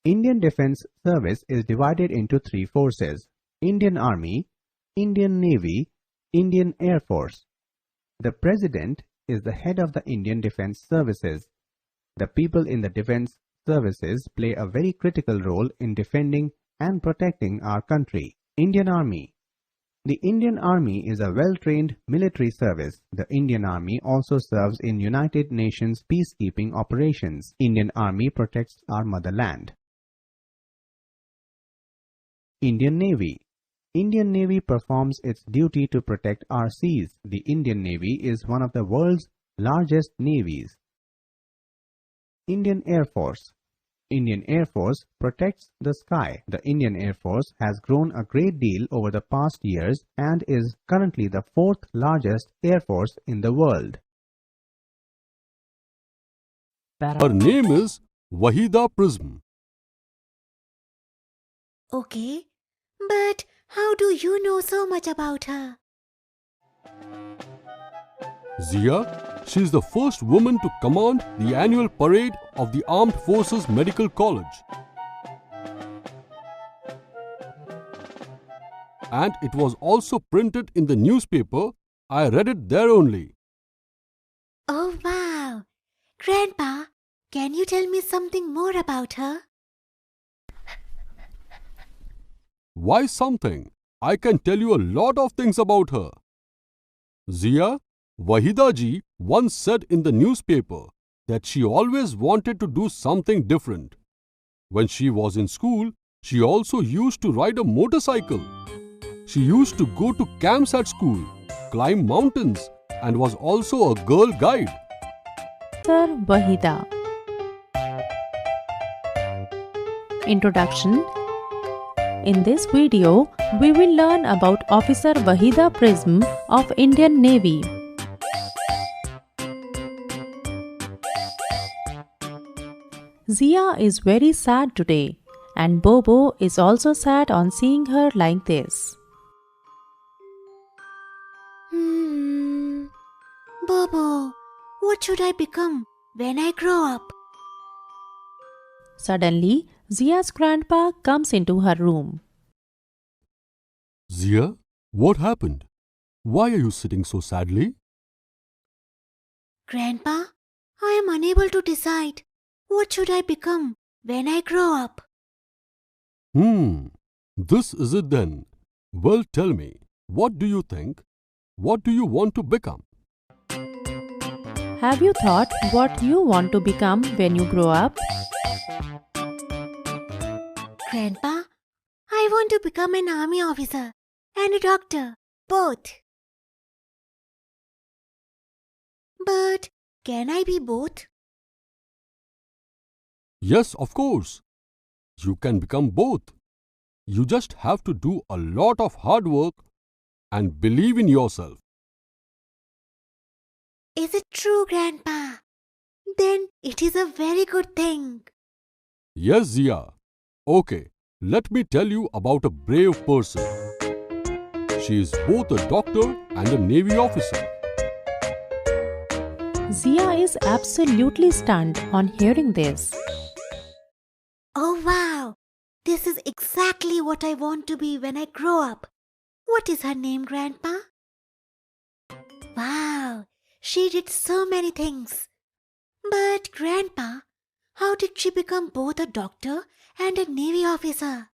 Indian Defence Service is divided into three forces: Indian Army, Indian Navy, Indian Air Force. The President is the head of the Indian Defence Services. The people in the defence services play a very critical role in defending and protecting our country. Indian Army. The Indian Army is a well-trained military service. The Indian Army also serves in United Nations peacekeeping operations. Indian Army protects our motherland. Indian Navy. Indian Navy performs its duty to protect our seas. The Indian Navy is one of the world's largest navies. Indian Air Force. Indian Air Force protects the sky. The Indian Air Force has grown a great deal over the past years and is currently the fourth largest air force in the world. Her name is Wahida Prism. Okay, but how do you know so much about her? Zia, she is the first woman to command the annual parade of the Armed Forces Medical College. And it was also printed in the newspaper. I read it there only. Oh wow! Grandpa, can you tell me something more about her? Why something? I can tell you a lot of things about her. Zia, Wahida ji once said in the newspaper that she always wanted to do something different. When she was in school, she also used to ride a motorcycle. She used to go to camps at school, climb mountains, and was also a girl guide. Sir Wahida. Introduction. In this video, we will learn about Officer Wahida Prism of Indian Navy. Zia is very sad today, and Bobo is also sad on seeing her like this. Bobo, what should I become when I grow up? Suddenly, Zia's grandpa comes into her room. Zia, what happened? Why are you sitting so sadly? Grandpa, I am unable to decide. What should I become when I grow up? This is it then. Well, tell me, what do you think? What do you want to become? Have you thought what you want to become when you grow up? Grandpa, I want to become an army officer and a doctor, both. But can I be both? Yes, of course. You can become both. You just have to do a lot of hard work and believe in yourself. Is it true, Grandpa? Then it is a very good thing. Yes, Zia. Okay, let me tell you about a brave person. She is both a doctor and a Navy officer. Zia is absolutely stunned on hearing this. Oh wow! This is exactly what I want to be when I grow up. What is her name, Grandpa? Wow! She did so many things. But Grandpa, how did she become both a doctor and a Navy officer?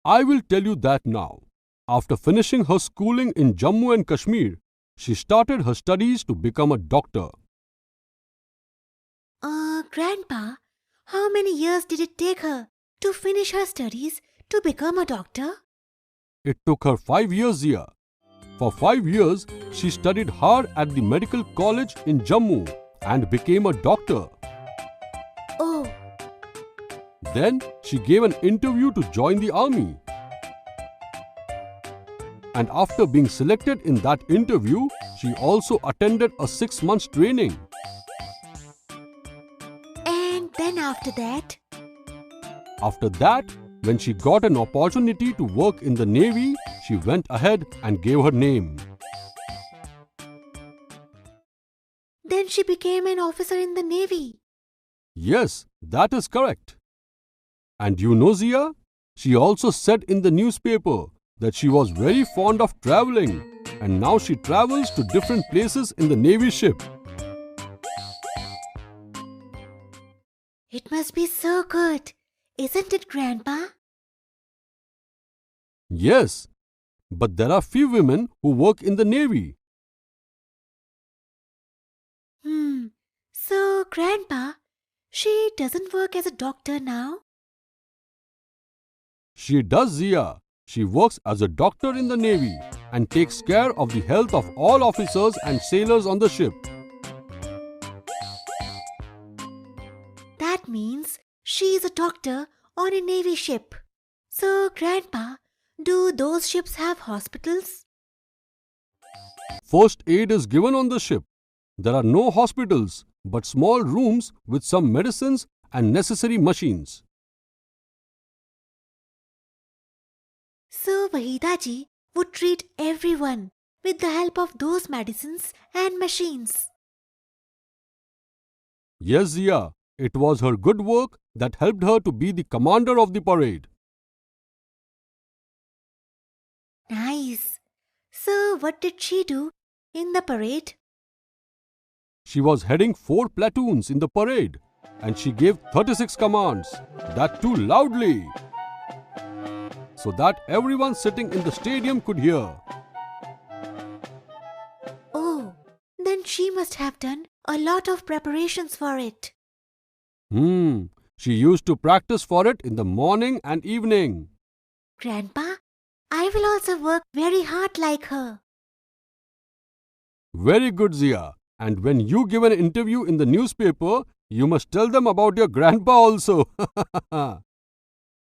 I will tell you that now. After finishing her schooling in Jammu and Kashmir, she started her studies to become a doctor. Grandpa, how many years did it take her to finish her studies to become a doctor? It took her 5 years, Zia. For 5 years, she studied hard at the medical college in Jammu and became a doctor. Oh. Then she gave an interview to join the army. And after being selected in that interview, she also attended a 6 months training. And then after that? After that, when she got an opportunity to work in the Navy, she went ahead and gave her name. Then she became an officer in the Navy. Yes, that is correct. And you know, Zia, she also said in the newspaper that she was very fond of traveling, and now she travels to different places in the Navy ship. It must be so good, isn't it, Grandpa? Yes, but there are few women who work in the Navy. So, Grandpa, she doesn't work as a doctor now? She does, Zia. She works as a doctor in the Navy and takes care of the health of all officers and sailors on the ship. That means she's a doctor on a Navy ship. So, Grandpa, do those ships have hospitals? First aid is given on the ship. There are no hospitals, but small rooms with some medicines and necessary machines. So, Wahida ji would treat everyone with the help of those medicines and machines. Yes, Zia, it was her good work that helped her to be the commander of the parade. Nice. So, what did she do in the parade? She was heading 4 platoons in the parade and she gave 36 commands, that too loudly, so that everyone sitting in the stadium could hear. Oh, then she must have done a lot of preparations for it. She used to practice for it in the morning and evening. Grandpa, I will also work very hard like her. Very good, Zia. And when you give an interview in the newspaper, you must tell them about your grandpa also.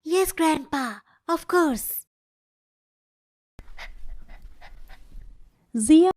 Yes, Grandpa, of course. Zia